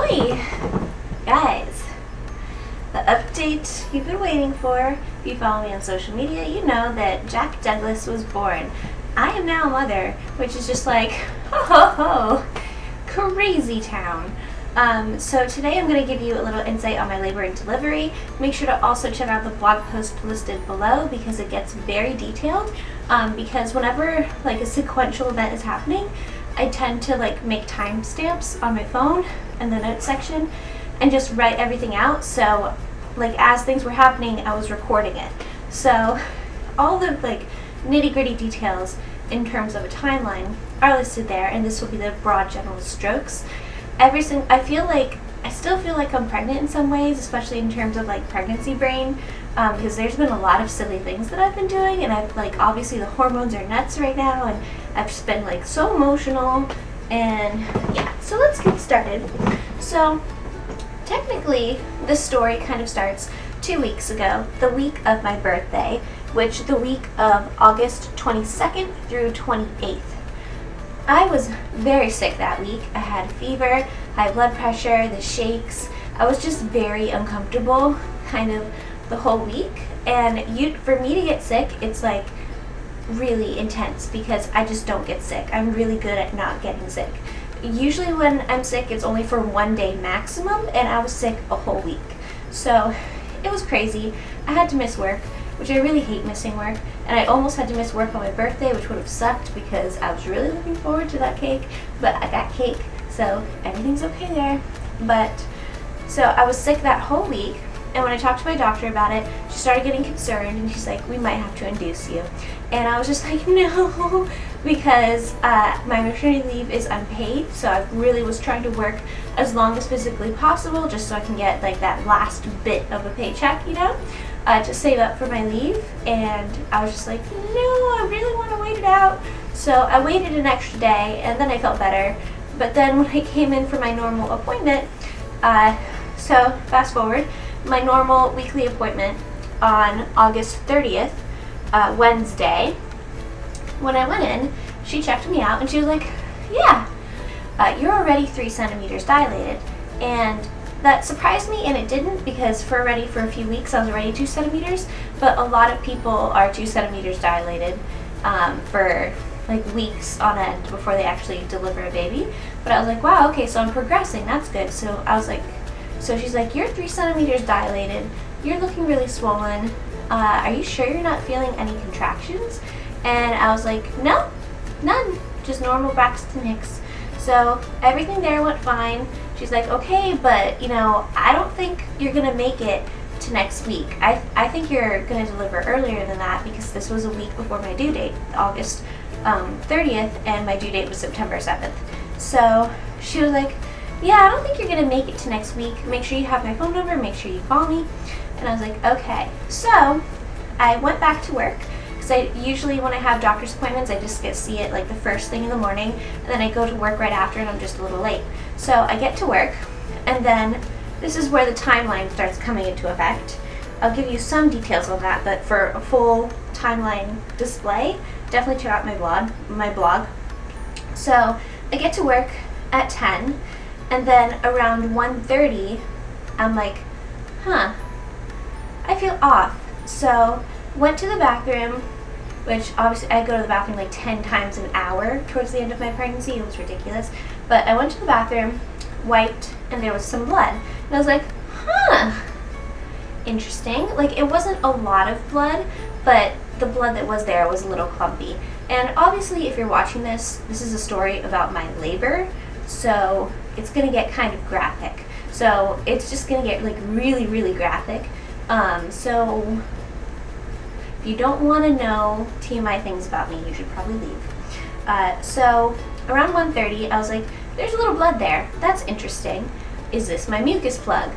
Oi! Guys, the update you've been waiting for. If you follow me on social media, you know that Jack Douglas was born. I am now a mother, which is just like, ho ho ho, crazy town. So today I'm going to give you a little insight on my labor and delivery. Make sure to also check out the blog post listed below because it gets very detailed. Because whenever like a sequential event is happening, I tend to like make timestamps on my phone in the notes section and just write everything out. So like as things were happening, I was recording it. So all the like nitty-gritty details in terms of a timeline are listed there, and this will be the broad general strokes. I still feel like I'm pregnant in some ways, especially in terms of like pregnancy brain, because there's been a lot of silly things that I've been doing, and I've like obviously the hormones are nuts right now, and I've just been like so emotional, and yeah. So let's get started. So technically, this story kind of starts 2 weeks ago, the week of my birthday, which the week of August 22nd through 28th. I was very sick that week. I had fever, high blood pressure, the shakes. I was just very uncomfortable kind of the whole week. And for me to get sick, it's like really intense because I just don't get sick. I'm really good at not getting sick. Usually when I'm sick, it's only for 1 day maximum, and I was sick a whole week. So it was crazy. I had to miss work, which I really hate missing work, and I almost had to miss work on my birthday, which would have sucked because I was really looking forward to that cake, but I got cake, so everything's okay there. But so I was sick that whole week, and when I talked to my doctor about it, she started getting concerned, and she's like, we might have to induce you. And I was just like, no, because my maternity leave is unpaid, so I really was trying to work as long as physically possible just so I can get like that last bit of a paycheck, you know? To save up for my leave, and I was just like, no, I really want to wait it out. So I waited an extra day, and then I felt better. But then when I came in for my normal appointment, so fast forward, my normal weekly appointment on August 30th, Wednesday, when I went in, she checked me out, and she was like, yeah, you're already 3 centimeters dilated. And that surprised me, and it didn't, because for a few weeks I was already 2 centimeters, but a lot of people are 2 centimeters dilated for like weeks on end before they actually deliver a baby. But I was like, wow, okay, so I'm progressing, that's good. So I was like, so she's like, you're 3 centimeters dilated, you're looking really swollen, are you sure you're not feeling any contractions? And I was like, no, none, just normal Braxton Hicks. So everything there went fine. She's like, okay, but you know, I don't think you're gonna make it to next week. I think you're gonna deliver earlier than that, because this was a week before my due date, August 30th, and my due date was September 7th. So she was like, yeah, I don't think you're gonna make it to next week. Make sure you have my phone number, make sure you call me. And I was like, okay. So I went back to work. I usually, when I have doctor's appointments, I just see it like the first thing in the morning, and then I go to work right after, and I'm just a little late. So I get to work, and then this is where the timeline starts coming into effect. I'll give you some details on that, but for a full timeline display, definitely check out my blog. So I get to work at 10, and then around 1:30, I'm like, I feel off. So went to the bathroom, which obviously I go to the bathroom like 10 times an hour towards the end of my pregnancy. It was ridiculous. But I went to the bathroom, wiped, and there was some blood. And I was like, interesting. Like, it wasn't a lot of blood, but the blood that was there was a little clumpy. And obviously, if you're watching this is a story about my labor, so it's gonna get kind of graphic. So it's just gonna get like really, really graphic. So if you don't want to know TMI things about me, you should probably leave. So around 1:30, I was like, there's a little blood there. That's interesting. Is this my mucus plug?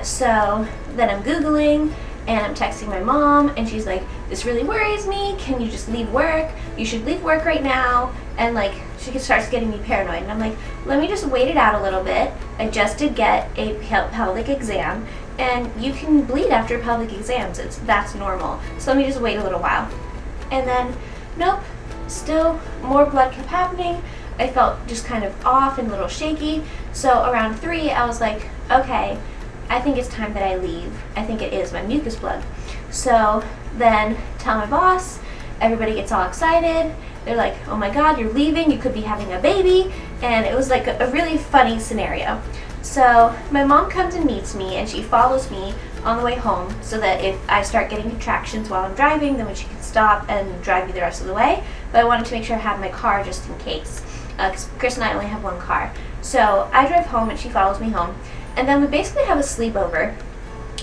So then I'm Googling, and I'm texting my mom, and she's like, this really worries me. Can you just leave work? You should leave work right now. And like, she starts getting me paranoid. And I'm like, let me just wait it out a little bit. I just did get a pelvic exam, and you can bleed after pelvic exams. That's normal. So let me just wait a little while. And then, nope, still more blood kept happening. I felt just kind of off and a little shaky. So around 3, I was like, okay, I think it's time that I leave. I think it is my mucus plug. So then tell my boss, everybody gets all excited. They're like, oh my God, you're leaving, you could be having a baby. And it was like a really funny scenario. So my mom comes and meets me, and she follows me on the way home so that if I start getting contractions while I'm driving, then she can stop and drive me the rest of the way. But I wanted to make sure I had my car just in case, because Chris and I only have one car. So I drive home and she follows me home. And then we basically have a sleepover.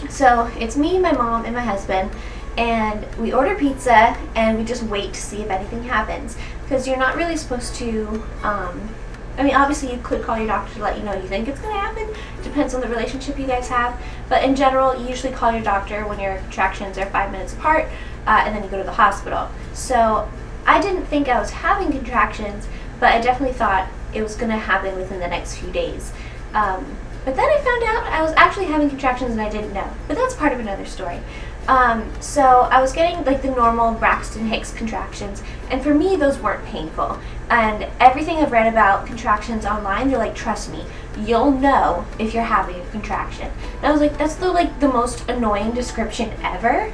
So it's me, my mom, and my husband. And we order pizza, and we just wait to see if anything happens. Because you're not really supposed to, I mean, obviously you could call your doctor to let you know you think it's going to happen. It depends on the relationship you guys have. But in general, you usually call your doctor when your contractions are 5 minutes apart, and then you go to the hospital. So I didn't think I was having contractions, but I definitely thought it was going to happen within the next few days. But then I found out I was actually having contractions and I didn't know. But that's part of another story. So I was getting like the normal Braxton Hicks contractions, and for me those weren't painful. And everything I've read about contractions online, they're like, trust me, you'll know if you're having a contraction. And I was like, that's the most annoying description ever.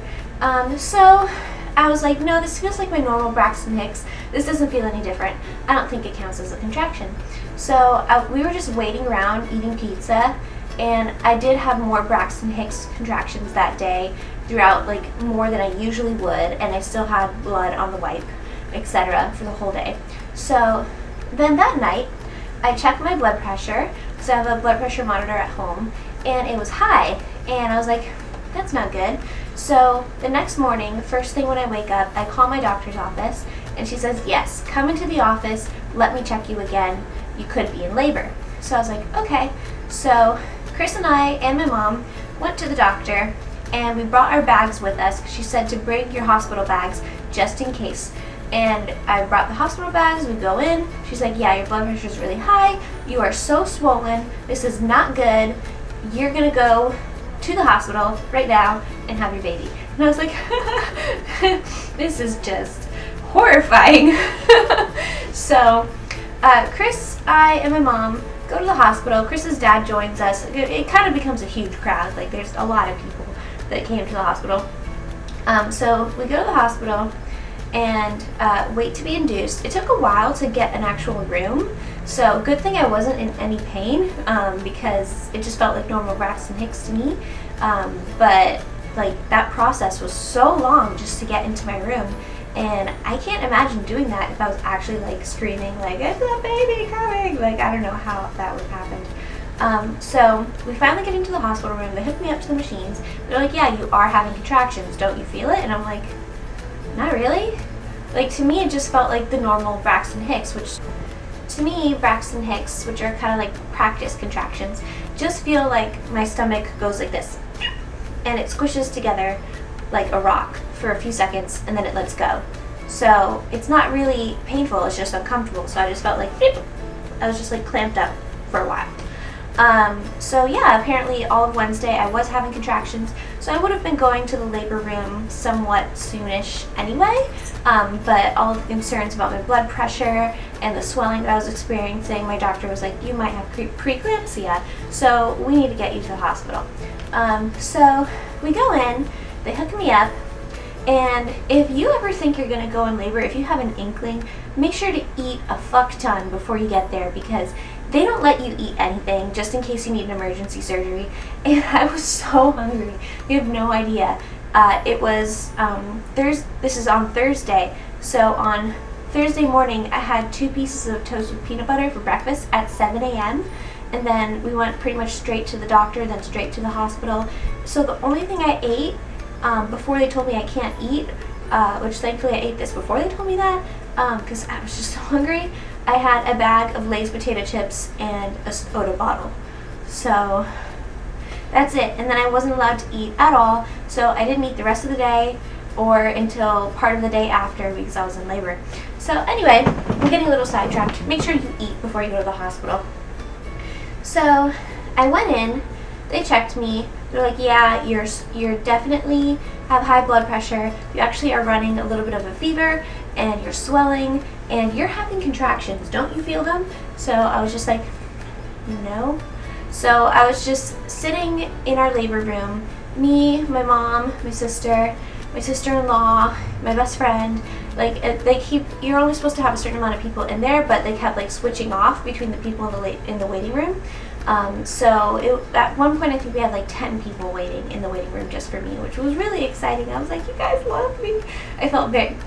So I was like, no, this feels like my normal Braxton Hicks. This doesn't feel any different. I don't think it counts as a contraction. So we were just waiting around eating pizza, and I did have more Braxton Hicks contractions that day throughout, like more than I usually would, and I still had blood on the wipe, etc. for the whole day. So then that night, I checked my blood pressure, because I have a blood pressure monitor at home, and it was high, and I was like, that's not good. So the next morning, first thing when I wake up, I call my doctor's office, and she says, yes, come into the office, let me check you again, you could be in labor. So I was like, okay. So Chris and I and my mom went to the doctor, and we brought our bags with us, because she said to bring your hospital bags just in case. And I brought the hospital bags, we go in, she's like, yeah, your blood pressure is really high, you are so swollen, this is not good, you're gonna go to the hospital right now and have your baby. And I was like, this is just horrifying. So Chris, I, and my mom go to the hospital. Chris's dad joins us. It kind of becomes a huge crowd. Like, there's a lot of people that came to the hospital. So we go to the hospital and wait to be induced. It took a while to get an actual room, so good thing I wasn't in any pain, because it just felt like normal Braxton Hicks to me. But like that process was so long just to get into my room, and I can't imagine doing that if I was actually like screaming like, it's a baby coming. Like, I don't know how that would have happened. So we finally get into the hospital room. They hook me up to the machines. They're like, yeah, you are having contractions, don't you feel it? And I'm like, not really. Like, to me it just felt like the normal Braxton Hicks, which to me Braxton Hicks, which are kind of like practice contractions, just feel like my stomach goes like this and it squishes together like a rock for a few seconds and then it lets go. So it's not really painful, it's just uncomfortable. So I just felt like I was just like clamped up for a while. So yeah, apparently all of Wednesday I was having contractions, so I would have been going to the labor room somewhat soonish anyway, but all of the concerns about my blood pressure and the swelling that I was experiencing, my doctor was like, you might have preeclampsia, so we need to get you to the hospital. So we go in, they hook me up, and if you ever think you're going to go in labor, if you have an inkling, make sure to eat a fuck ton before you get there, because they don't let you eat anything just in case you need an emergency surgery. And I was so hungry. You have no idea. It was, this is on Thursday. So on Thursday morning, I had 2 pieces of toast with peanut butter for breakfast at 7 a.m. And then we went pretty much straight to the doctor, then straight to the hospital. So the only thing I ate before they told me I can't eat, which thankfully I ate this before they told me that, because I was just so hungry, I had a bag of Lay's potato chips and a soda bottle. So that's it. And then I wasn't allowed to eat at all, so I didn't eat the rest of the day or until part of the day after, because I was in labor. So anyway, I'm getting a little sidetracked. Make sure you eat before you go to the hospital. So I went in, they checked me, they're like, yeah, you're definitely have high blood pressure, you actually are running a little bit of a fever, and you're swelling, and you're having contractions. Don't you feel them? So I was just like, no. So I was just sitting in our labor room, me, my mom, my sister-in-law, my best friend. Like, you're only supposed to have a certain amount of people in there, but they kept like switching off between the people in the waiting room. So at one point I think we had like 10 people waiting in the waiting room just for me, which was really exciting. I was like, you guys love me. I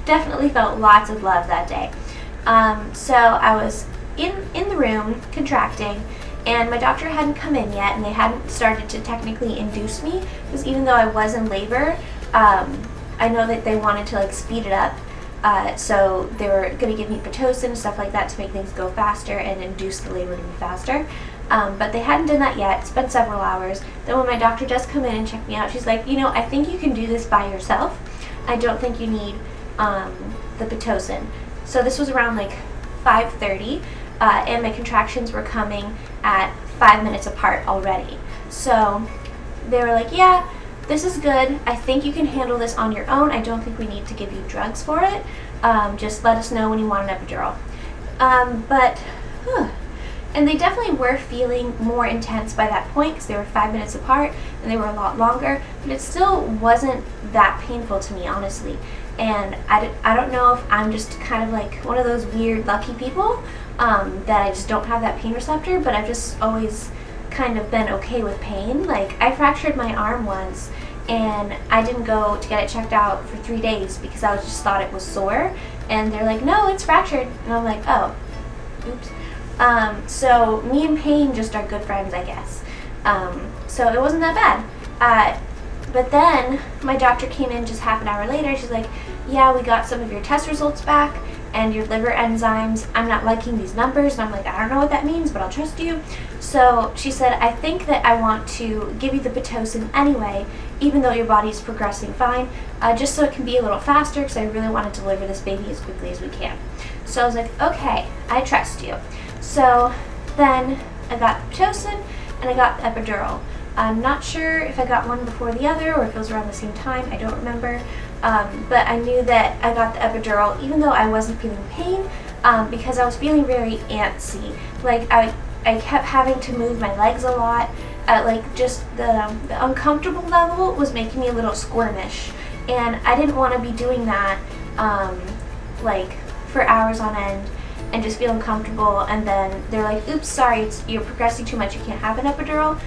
definitely felt lots of love that day. So I was in the room contracting, and my doctor hadn't come in yet, and they hadn't started to technically induce me, because even though I was in labor, I know that they wanted to like speed it up. So they were going to give me Pitocin and stuff like that to make things go faster and induce the labor to be faster. But they hadn't done that yet. It's been several hours. Then when my doctor does come in and check me out, she's like, I think you can do this by yourself. I don't think you need the Pitocin. So this was around like 5:30, and my contractions were coming at 5 minutes apart already. So they were like, yeah, this is good. I think you can handle this on your own. I don't think we need to give you drugs for it. Just let us know when you want an epidural. And they definitely were feeling more intense by that point, because they were 5 minutes apart and they were a lot longer, but it still wasn't that painful to me, honestly. And I don't know if I'm just kind of like one of those weird lucky people that I just don't have that pain receptor, but I've just always kind of been okay with pain. Like, I fractured my arm once, and I didn't go to get it checked out for 3 days because I just thought it was sore, and they're like, no, it's fractured, and I'm like, oh, oops. So me and pain just are good friends, I guess. So it wasn't that bad. But then my doctor came in just half an hour later. She's like, yeah, we got some of your test results back and your liver enzymes. I'm not liking these numbers. And I'm like, I don't know what that means, but I'll trust you. So she said, I think that I want to give you the Pitocin anyway, even though your body's progressing fine, just so it can be a little faster, because I really want to deliver this baby as quickly as we can. So I was like, okay, I trust you. So then I got the Pitocin and I got the epidural. I'm not sure if I got one before the other or if it was around the same time. I don't remember. But I knew that I got the epidural even though I wasn't feeling pain, because I was feeling very antsy. Like I kept having to move my legs a lot. Like just the uncomfortable level was making me a little squirmish. And I didn't want to be doing that like for hours on end and just feel uncomfortable, and then they're like, oops, sorry, you're progressing too much, you can't have an epidural.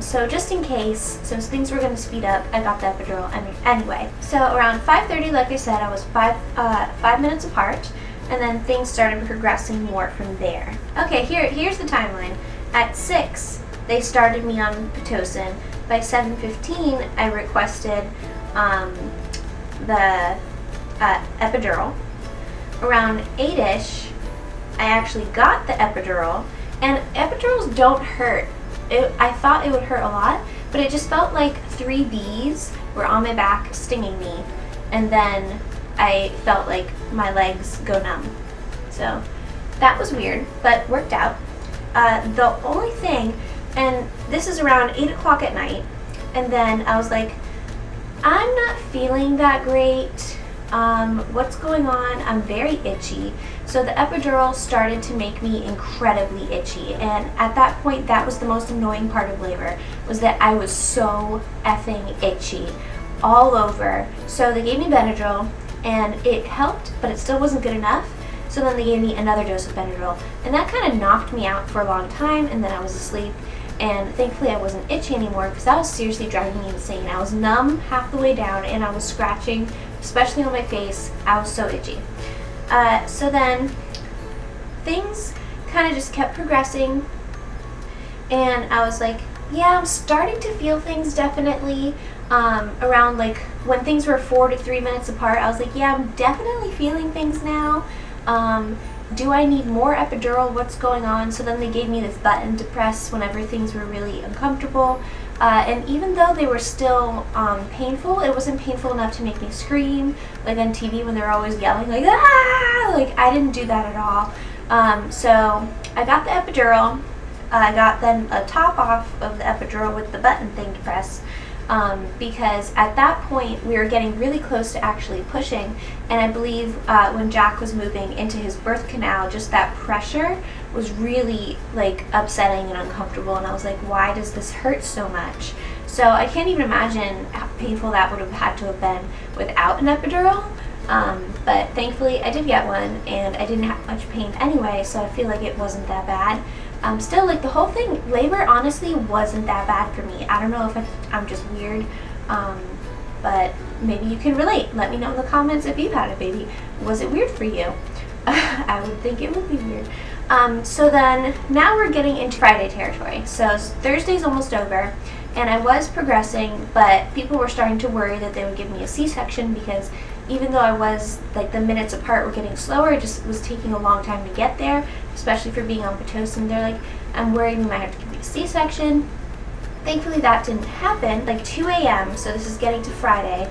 So just in case, since things were going to speed up, I got the epidural anyway. So around 5:30, like I said, I was 5 minutes apart, and then things started progressing more from there. Okay, here's the timeline. At 6, they started me on Pitocin. By 7:15, I requested the epidural. Around 8-ish, I actually got the epidural, and epidurals don't hurt. I thought it would hurt a lot, but it just felt like 3 bees were on my back stinging me, and then I felt like my legs go numb. So that was weird, but worked out. The only thing, and this is around 8 o'clock at night, and then I was like, I'm not feeling that great. What's going on? I'm very itchy. So the epidural started to make me incredibly itchy, and at that point that was the most annoying part of labor, was that I was so effing itchy all over. So they gave me Benadryl and it helped, but it still wasn't good enough. So then they gave me another dose of Benadryl, and that kind of knocked me out for a long time, and then I was asleep. And thankfully I wasn't itchy anymore, because that was seriously driving me insane. I was numb half the way down, and I was scratching, especially on my face. I was so itchy. So then things kind of just kept progressing, and I was like, yeah, I'm starting to feel things definitely. Around like when things were 4 to 3 minutes apart, I was like, yeah, I'm definitely feeling things now. Do I need more epidural? What's going on? So then they gave me this button to press whenever things were really uncomfortable. And even though they were still painful, it wasn't painful enough to make me scream, like on TV when they're always yelling, like, ah! Like, I didn't do that at all. So I got the epidural. I got then a top off of the epidural with the button thing to press. because at that point we were getting really close to actually pushing, and I believe when Jack was moving into his birth canal, just that pressure was really like upsetting and uncomfortable, and I was like, why does this hurt so much? So I can't even imagine how painful that would have had to have been without an epidural. But thankfully I did get one, and I didn't have much pain anyway, so I feel like it wasn't that bad. Still, like, the whole thing, labor honestly wasn't that bad for me. I don't know if I'm just weird, but maybe you can relate. Let me know in the comments if you've had a baby. Was it weird for you? I would think it would be weird. So then, now we're getting into Friday territory. So Thursday's almost over, and I was progressing, but people were starting to worry that they would give me a C-section, because even though I was, like, the minutes apart were getting slower, it just was taking a long time to get there, especially for being on Pitocin. They're like, I'm worried we might have to give me a C-section. Thankfully that didn't happen. Like 2 a.m., so this is getting to Friday,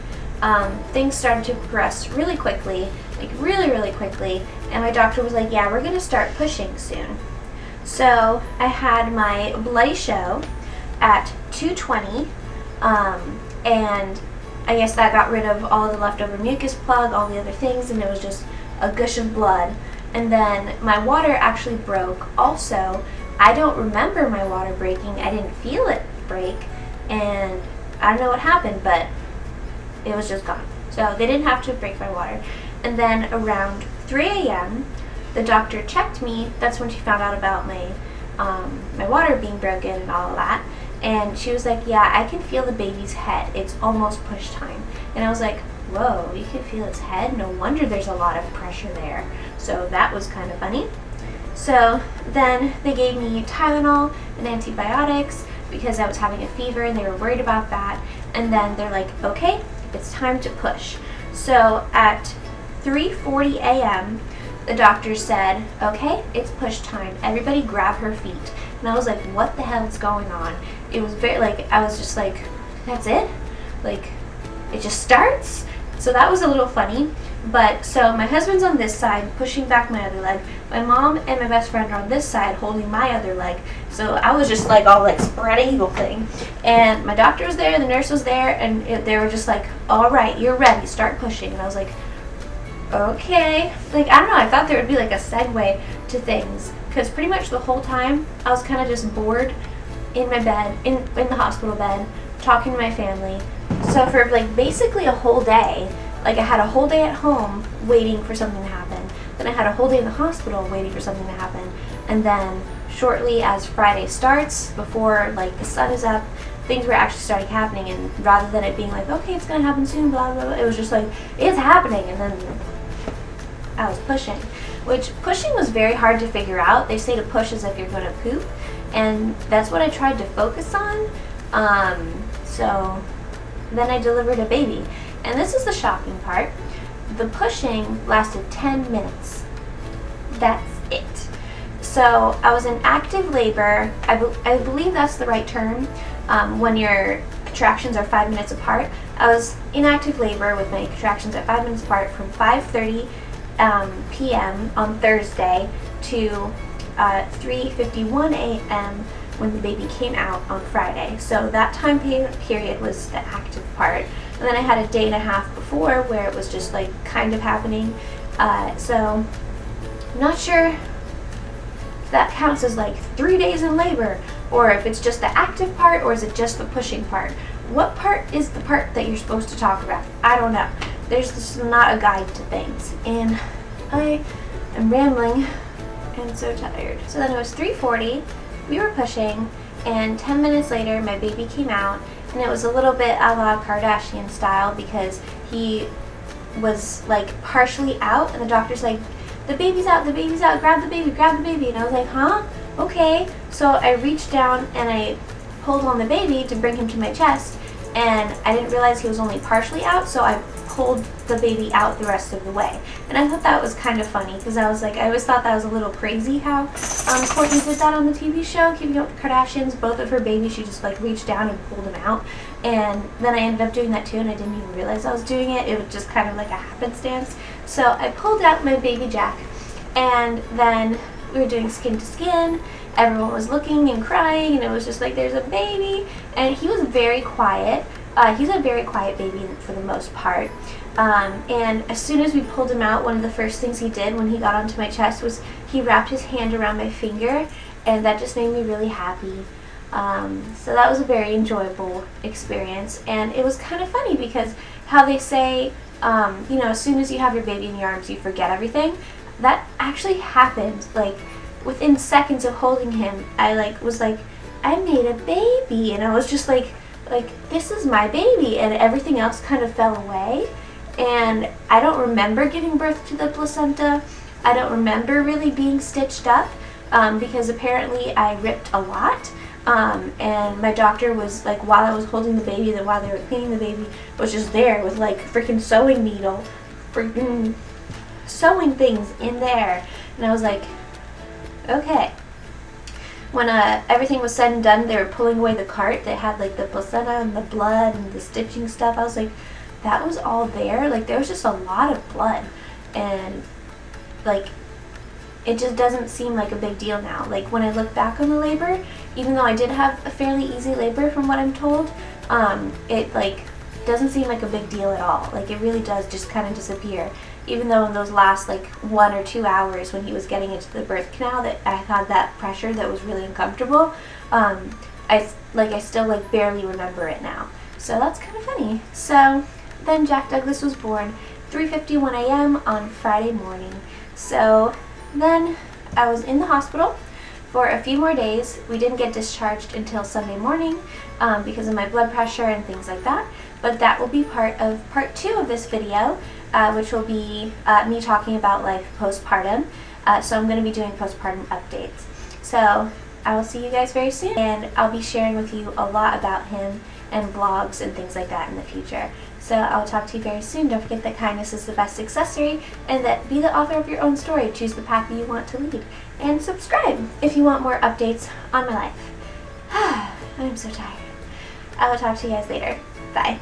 things started to progress really quickly, like really quickly, and my doctor was like, yeah, we're gonna start pushing soon. So I had my bloody show at 2:20, and I guess that got rid of all the leftover mucus plug, all the other things, and it was just a gush of blood. And then my water actually broke. Also, I don't remember my water breaking. I didn't feel it break, and I don't know what happened, but it was just gone. So they didn't have to break my water. And then around 3 a.m., the doctor checked me. That's when she found out about my water being broken and all of that. And she was like, yeah, I can feel the baby's head. It's almost push time. And I was like, whoa, you can feel its head? No wonder there's a lot of pressure there. So that was kind of funny. So then they gave me Tylenol and antibiotics because I was having a fever, and they were worried about that. And then they're like, okay, it's time to push. So at 3:40 a.m., the doctor said, okay, it's push time. Everybody grab her feet. And I was like, what the hell is going on? It was very, like, I was just like, that's it? Like, it just starts? So that was a little funny. But, so my husband's on this side, pushing back my other leg. My mom and my best friend are on this side, holding my other leg. So I was just like, all like spread eagle thing. And my doctor was there, the nurse was there, and they were just like, all right, you're ready, start pushing. And I was like, okay. Like, I don't know, I thought there would be like a segue to things, because pretty much the whole time I was kind of just bored in my bed, in the hospital bed, talking to my family. So for like basically a whole day, like I had a whole day at home waiting for something to happen, then I had a whole day in the hospital waiting for something to happen, and then shortly as Friday starts, before like the sun is up, things were actually starting happening. And rather than it being like, okay, it's gonna happen soon, blah blah blah, it was just like, it's happening. And then I was pushing, which pushing was very hard to figure out. They say to push as if you're going to poop, and that's what I tried to focus on. So then I delivered a baby, and this is the shocking part. The pushing lasted 10 minutes. That's it. So I was in active labor. I believe that's the right term, when your contractions are 5 minutes apart. I was in active labor with my contractions at 5 minutes apart from 5:30 p.m. on Thursday to 3:51 a.m. when the baby came out on Friday. So that time period was the active part. And then I had a day and a half before where it was just like kind of happening. So I'm not sure if that counts as like 3 days in labor, or if it's just the active part, or is it just the pushing part? What part is the part that you're supposed to talk about? I don't know. There's just not a guide to things, and I am rambling and so tired. So then it was 3:40, we were pushing, and 10 minutes later my baby came out, and it was a little bit a la Kardashian style, because he was like partially out, and the doctor's like, the baby's out, grab the baby, and I was like, huh? Okay. So I reached down and I pulled on the baby to bring him to my chest, and I didn't realize he was only partially out, so I pulled the baby out the rest of the way. And I thought that was kind of funny, because I was like, I always thought that was a little crazy how Courtney did that on the TV show, Keeping Up with the Kardashians. Both of her babies, she just like reached down and pulled him out. And then I ended up doing that too, and I didn't even realize I was doing it. It was just kind of like a happenstance. So I pulled out my baby Jack, and then we were doing skin to skin. Everyone was looking and crying, and it was just like, there's a baby. And he was very quiet. He's a very quiet baby for the most part. And as soon as we pulled him out, one of the first things he did when he got onto my chest was he wrapped his hand around my finger, and that just made me really happy. So that was a very enjoyable experience, and it was kind of funny because how they say, as soon as you have your baby in your arms, you forget everything. That actually happened. Like, within seconds of holding him, I was like, I made a baby, and I was just like, this is my baby, and everything else kind of fell away. And I don't remember giving birth to the placenta. I don't remember really being stitched up, because apparently I ripped a lot. And my doctor was like, while I was holding the baby, then while they were cleaning the baby, was just there with like freaking sewing needle, freaking sewing things in there. And I was like, okay. When everything was said and done, they were pulling away the cart that had like the placenta and the blood and the stitching stuff. I was like, that was all there? Like, there was just a lot of blood. And like, it just doesn't seem like a big deal now. Like, when I look back on the labor, even though I did have a fairly easy labor from what I'm told, it like doesn't seem like a big deal at all. Like, it really does just kind of disappear. Even though in those last like 1 or 2 hours when he was getting into the birth canal that I had that pressure that was really uncomfortable, I still like barely remember it now. So that's kind of funny. So then Jack Douglas was born 3:51 a.m. on Friday morning. So then I was in the hospital for a few more days. We didn't get discharged until Sunday morning because of my blood pressure and things like that. But that will be part 2 of this video, which will be me talking about life postpartum. So I'm going to be doing postpartum updates. So I will see you guys very soon, and I'll be sharing with you a lot about him and vlogs and things like that in the future. So I'll talk to you very soon. Don't forget that kindness is the best accessory, and that be the author of your own story. Choose the path that you want to lead. And subscribe if you want more updates on my life. I'm so tired. I will talk to you guys later. Bye.